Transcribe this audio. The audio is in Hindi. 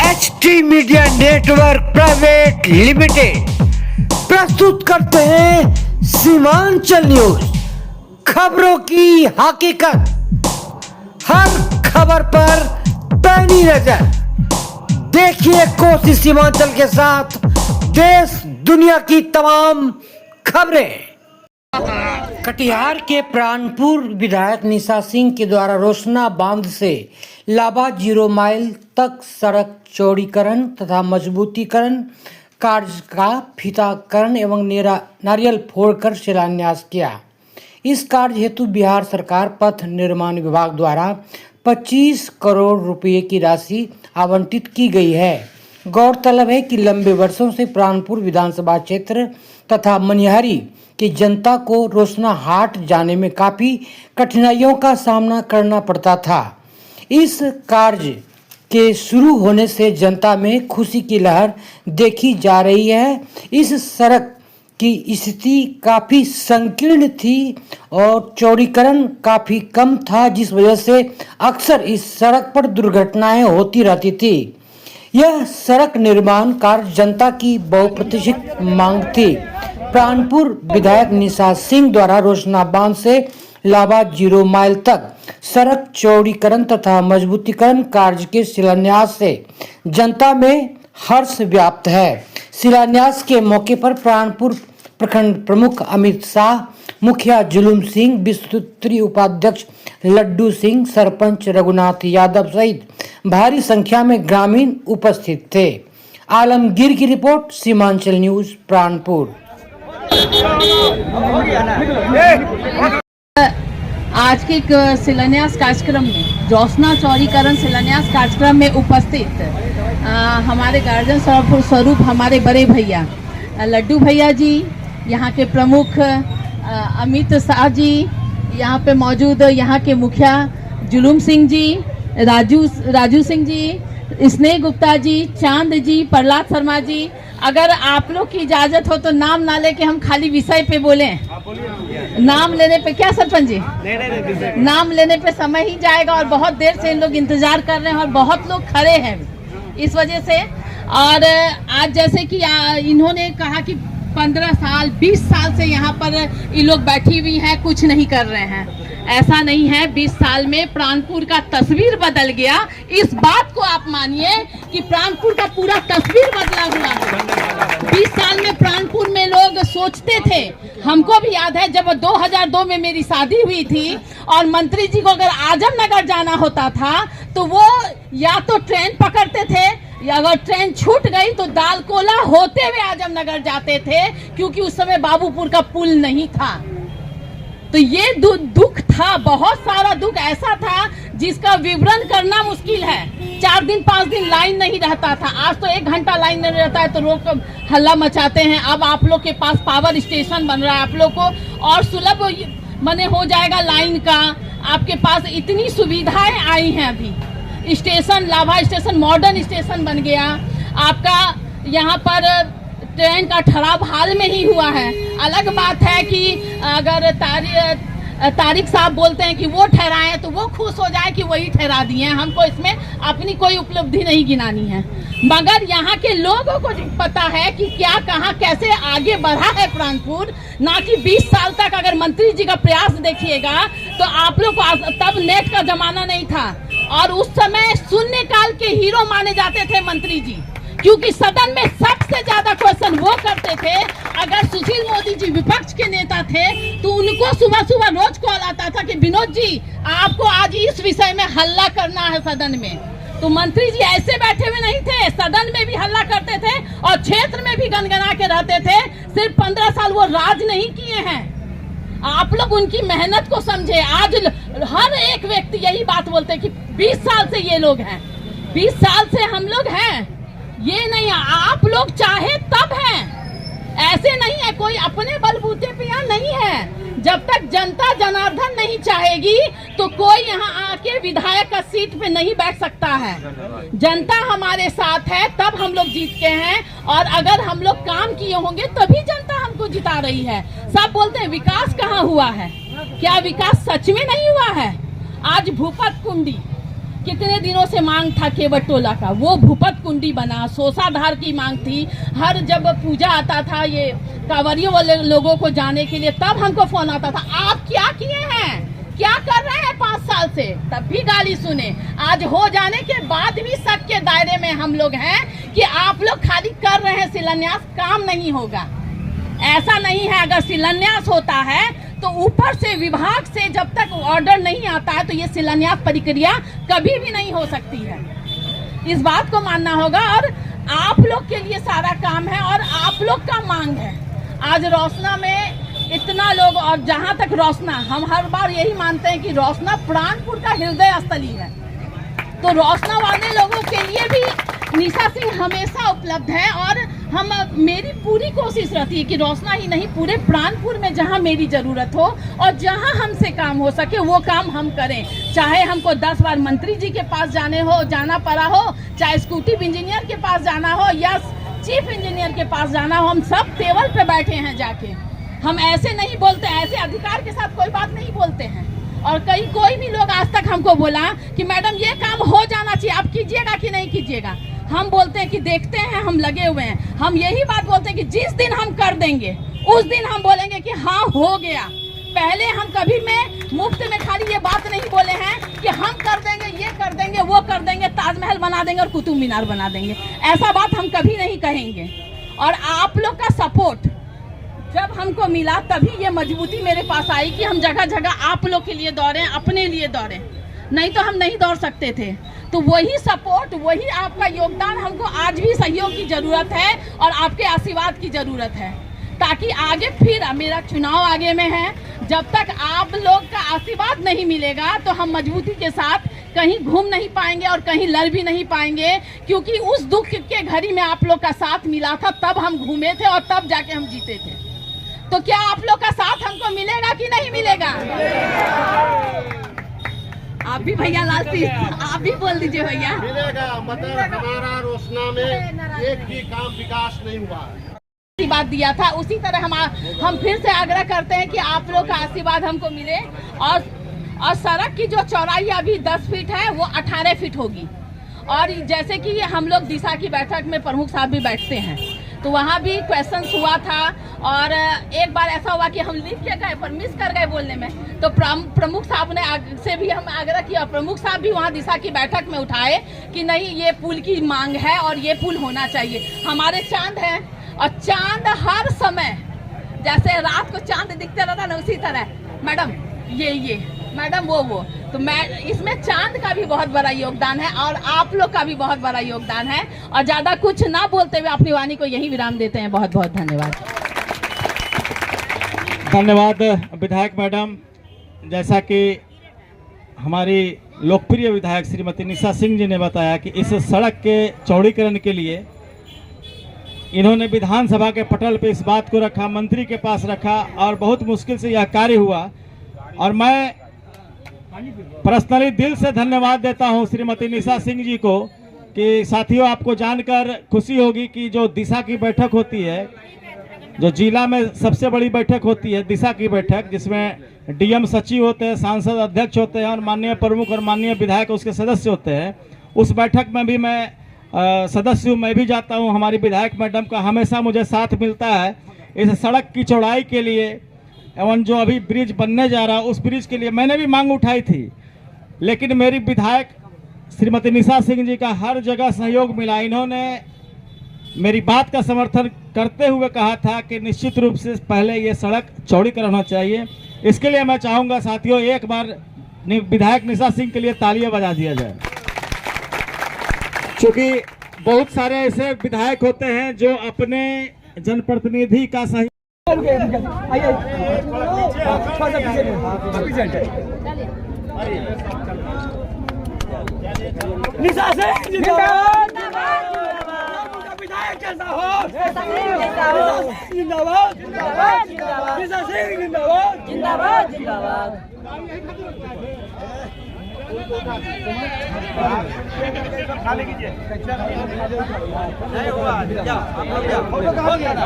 HT media network private limited प्रस्तुत करते हैं सीमांचल न्यूज, खबरों की हकीकत। हर खबर पर पैनी नजर। देखिए कोशिश सीमांचल के साथ देश दुनिया की तमाम खबरें। कटिहार के प्राणपुर विधायक निशा सिंह के द्वारा रोशना बांध से लाबा 0 माइल तक सड़क चौड़ीकरण तथा मजबूतीकरण कार्य का फीताकरण एवं नारियल फोड़कर शिलान्यास किया। इस कार्य हेतु बिहार सरकार पथ निर्माण विभाग द्वारा 25 करोड़ रुपए की राशि आवंटित की गई है। गौरतलब है कि लंबे वर्षों से प्राणपुर विधानसभा क्षेत्र तथा मनिहारी की जनता को रोशना हाट जाने में काफ़ी कठिनाइयों का सामना करना पड़ता था। इस कार्य के शुरू होने से जनता में खुशी की लहर देखी जा रही है। इस सड़क की स्थिति काफ़ी संकीर्ण थी और चौड़ीकरण काफ़ी कम था, जिस वजह से अक्सर इस सड़क पर दुर्घटनाएं होती रहती थी। यह सड़क निर्माण कार्य जनता की बहुप्रतीक्षित मांग थी। प्राणपुर विधायक निशा सिंह द्वारा रोशना बांध से लाबा 0 माइल तक सड़क चौड़ीकरण तथा मजबूतीकरण कार्य के शिलान्यास से जनता में हर्ष व्याप्त है। शिलान्यास के मौके पर प्राणपुर प्रखंड प्रमुख अमित शाह, मुखिया जुलूम सिंह, विस्तृत उपाध्यक्ष लड्डू सिंह, सरपंच रघुनाथ यादव सहित भारी संख्या में ग्रामीण उपस्थित थे। आलमगीर की रिपोर्ट, सीमांचल न्यूज, प्राणपुर। आज के शिलान्यास कार्यक्रम में, रोशना चौड़ीकरण शिलान्यास कार्यक्रम में उपस्थित हमारे गार्जियन स्वरूप हमारे बड़े भैया लड्डू भैया जी, यहाँ के प्रमुख अमित शाह जी, यहाँ पे मौजूद यहाँ के मुखिया जुलूम सिंह जी, राजू सिंह जी, स्नेह गुप्ता जी, चांद जी, प्रहलाद शर्मा जी। अगर आप लोग की इजाजत हो तो नाम ना लेके हम खाली विषय पे बोलें। नाम लेने पे क्या सरपंच जी? नाम लेने पे समय ही जाएगा और बहुत देर से इन लोग इंतजार कर रहे हैं और बहुत लोग खड़े हैं इस वजह से। और आज जैसे कि इन्होंने कहा कि 15 साल 20 साल से यहाँ पर ये लोग बैठी हुई हैं, कुछ नहीं कर रहे हैं। ऐसा नहीं है, 20 साल में प्राणपुर का तस्वीर बदल गया। इस बात को आप मानिए कि प्राणपुर का पूरा तस्वीर बदला हुआ है। 20 साल में प्राणपुर में लोग सोचते थे, हमको भी याद है जब 2002 में मेरी शादी हुई थी और मंत्री जी को अगर आजमनगर जाना होता था तो वो या तो ट्रेन पकड़ते थे या अगर ट्रेन छूट गई तो दालकोला होते हुए आजमनगर जाते थे, क्योंकि उस समय बाबूपुर का पुल नहीं था। तो ये दुख था, बहुत सारा दुख ऐसा था जिसका विवरण करना मुश्किल है। 4 दिन 5 दिन लाइन नहीं रहता था, आज तो 1 घंटा लाइन नहीं रहता है तो लोग हल्ला मचाते हैं। अब आप लोग के पास पावर स्टेशन बन रहा है, आप लोग को और सुलभ मने हो जाएगा लाइन का। आपके पास इतनी सुविधाएं आई हैं। अभी स्टेशन, लाभा स्टेशन मॉडर्न स्टेशन बन गया। आपका यहाँ पर ट्रेन का ठहराव हाल में ही हुआ है। अलग बात है कि अगर तारिक साहब बोलते हैं कि वो ठहराए तो वो खुश हो जाए कि वही ठहरा दिए हैं। हमको इसमें अपनी कोई उपलब्धि नहीं गिनानी है, मगर यहाँ के लोगों को पता है कि क्या कहाँ कैसे आगे बढ़ा है प्राणपुर। ना कि 20 साल तक अगर मंत्री जी का प्रयास देखिएगा तो आप लोग को तब नेट का जमाना नहीं था और उस समय शून्यकाल के हीरो माने जाते थे मंत्री जी, क्योंकि सदन में सबसे ज्यादा क्वेश्चन वो करते थे। अगर सुशील मोदी जी विपक्ष के नेता थे तो उनको सुबह सुबह रोज कॉल आता था कि विनोद जी आपको आज इस विषय में हल्ला करना है सदन में। तो मंत्री जी ऐसे बैठे हुए नहीं थे, सदन में भी हल्ला करते थे और क्षेत्र में भी गनगना के रहते थे। सिर्फ 15 साल वो राज नहीं किए हैं। आप लोग उनकी मेहनत को समझे। आज हर एक व्यक्ति यही बात बोलते हैं कि 20 साल से ये लोग हैं, 20 साल से हम लोग हैं। ये नहीं, आप लोग चाहे तब हैं, ऐसे नहीं है कोई अपने बलबूते पे यहाँ नहीं है। जब तक जनता जनार्दन नहीं चाहेगी तो कोई यहाँ आके विधायक का सीट पे नहीं बैठ सकता है। जनता हमारे साथ है तब हम लोग जीत के हैं, और अगर हम लोग काम किए होंगे तभी जनता हमको जिता रही है। सब बोलते हैं विकास कहाँ हुआ है, क्या विकास सच में नहीं हुआ है? आज भूपत कुंडी कितने दिनों से मांग था केवट टोला का, वो भूपत कुंडी बना, सोसाधार की मांग थी। हर जब पूजा आता था ये कांवरियों वाले लोगों को जाने के लिए, तब हमको फोन आता था, आप क्या किए हैं, क्या कर रहे हैं 5 साल से, तब भी गाली सुने। आज हो जाने के बाद भी शक के दायरे में हम लोग हैं कि आप लोग खाली कर रहे हैं शिलान्यास, काम नहीं होगा। ऐसा नहीं है, अगर शिलान्यास होता है तो ऊपर से विभाग से जब तक ऑर्डर नहीं आता है तो ये शिलान्यास प्रक्रिया कभी भी नहीं हो सकती है। इस बात को मानना होगा और आप लोग के लिए सारा काम है और आप लोग का मांग है। आज रोशना में इतना लोग, और जहां तक रोशना, हम हर बार यही मानते हैं कि रोशना प्राणपुर का हृदय स्थली है, तो रोशना वाले लोगों के लिए भी निशा सिंह हमेशा उपलब्ध है। और मेरी पूरी कोशिश रहती है कि रोशना ही नहीं, पूरे प्राणपुर में जहां मेरी जरूरत हो और जहां हमसे काम हो सके वो काम हम करें। चाहे हमको 10 बार मंत्री जी के पास जाना पड़ा हो, चाहे स्कूटी इंजीनियर के पास जाना हो या चीफ इंजीनियर के पास जाना हो, हम सब टेबल पे बैठे हैं जाके। हम ऐसे नहीं बोलते, ऐसे अधिकार के साथ कोई बात नहीं बोलते हैं। और कोई भी लोग आज तक हमको बोला कि मैडम ये काम हो जाना चाहिए, आप कीजिएगा कि नहीं कीजिएगा, हम बोलते हैं कि देखते हैं, हम लगे हुए हैं। हम यही बात बोलते हैं कि जिस दिन हम कर देंगे उस दिन हम बोलेंगे कि हाँ हो गया। पहले हम कभी में मुफ्त में खाली ये बात नहीं बोले हैं कि हम कर देंगे, ये कर देंगे, वो कर देंगे, ताजमहल बना देंगे और कुतुब मीनार बना देंगे, ऐसा बात हम कभी नहीं कहेंगे। और आप लोग का सपोर्ट जब हमको मिला तभी ये मजबूती मेरे पास आई कि हम जगह जगह आप लोग के लिए दौड़ें, अपने लिए दौड़ें, नहीं तो हम नहीं दौड़ सकते थे। तो वही सपोर्ट, वही आपका योगदान, हमको आज भी सहयोग की जरूरत है और आपके आशीर्वाद की जरूरत है, ताकि आगे फिर मेरा चुनाव आगे में है, जब तक आप लोग का आशीर्वाद नहीं मिलेगा तो हम मजबूती के साथ कहीं घूम नहीं पाएंगे और कहीं लड़ भी नहीं पाएंगे। क्योंकि उस दुख के घड़ी में आप लोग का साथ मिला था, तब हम घूमे थे और तब जाके हम जीते थे। तो क्या आप लोग का साथ हमको मिलेगा कि नहीं मिलेगा? आप भी भैया लाल सिंह, आप भी बोल दीजिए भैया। मिलेगा, मतलब हमारा रोशना में एक भी काम विकास नहीं हुआ। आशीर्वाद दिया था, उसी तरह हम फिर से आग्रह करते हैं कि आप लोग का आशीर्वाद हमको मिले। और सड़क की जो चौड़ाई अभी 10 फीट है वो 18 फीट होगी। और जैसे कि हम लोग दिशा की बैठक में प्रमुख साहब भी बैठते हैं, तो वहाँ भी क्वेश्चन हुआ था। और एक बार ऐसा हुआ कि हम लिख के गए पर मिस कर गए बोलने में, तो प्रमुख साहब ने से भी हम आग्रह किया, प्रमुख साहब भी वहाँ दिशा की बैठक में उठाए कि नहीं, ये पुल की मांग है और ये पुल होना चाहिए। हमारे चांद है और चांद हर समय, जैसे रात को चांद दिखते रहता ना, उसी तरह मैडम ये मैडम वो तो मैं इसमें चांद का भी बहुत बड़ा योगदान है और आप लोग का भी बहुत बड़ा योगदान है। और ज्यादा कुछ ना बोलते हुए अपनी वाणी को यही विराम देते हैं। बहुत बहुत धन्यवाद। धन्यवाद विधायक मैडम। जैसा कि हमारी लोकप्रिय विधायक श्रीमती निशा सिंह जी ने बताया कि इस सड़क के चौड़ीकरण के लिए इन्होंने विधानसभा के पटल पे इस बात को रखा, मंत्री के पास रखा और बहुत मुश्किल से यह कार्य हुआ। और मैं पर्सनली दिल से धन्यवाद देता हूं श्रीमती निशा सिंह जी को कि साथियों, आपको जानकर खुशी होगी कि जो दिशा की बैठक होती है, जो जिला में सबसे बड़ी बैठक होती है दिशा की बैठक, जिसमें डीएम सचिव होते हैं, सांसद अध्यक्ष होते हैं और माननीय प्रमुख और माननीय विधायक उसके सदस्य होते हैं, उस बैठक में भी मैं सदस्य हूँ, मैं भी जाता हूँ। हमारी विधायक मैडम का हमेशा मुझे साथ मिलता है इस सड़क की चौड़ाई के लिए एवं जो अभी ब्रिज बनने जा रहा है उस ब्रिज के लिए मैंने भी मांग उठाई थी, लेकिन मेरी विधायक श्रीमती निशा सिंह जी का हर जगह सहयोग मिला। इन्होंने मेरी बात का समर्थन करते हुए कहा था कि निश्चित रूप से पहले ये सड़क चौड़ीकरण होना चाहिए। इसके लिए मैं चाहूँगा साथियों, एक बार विधायक निशा सिंह के लिए तालियां बजा दिया जाए, क्योंकि बहुत सारे ऐसे विधायक होते हैं जो अपने जनप्रतिनिधि का सही निशा सिंह जिंदाबाद, विधायक कैसा हो, जिंदाबाद, निशा सिंह जिंदाबाद, जिंदाबाद, जिंदाबाद। खाने कीजिए, नहीं हुआ, हो गया ना।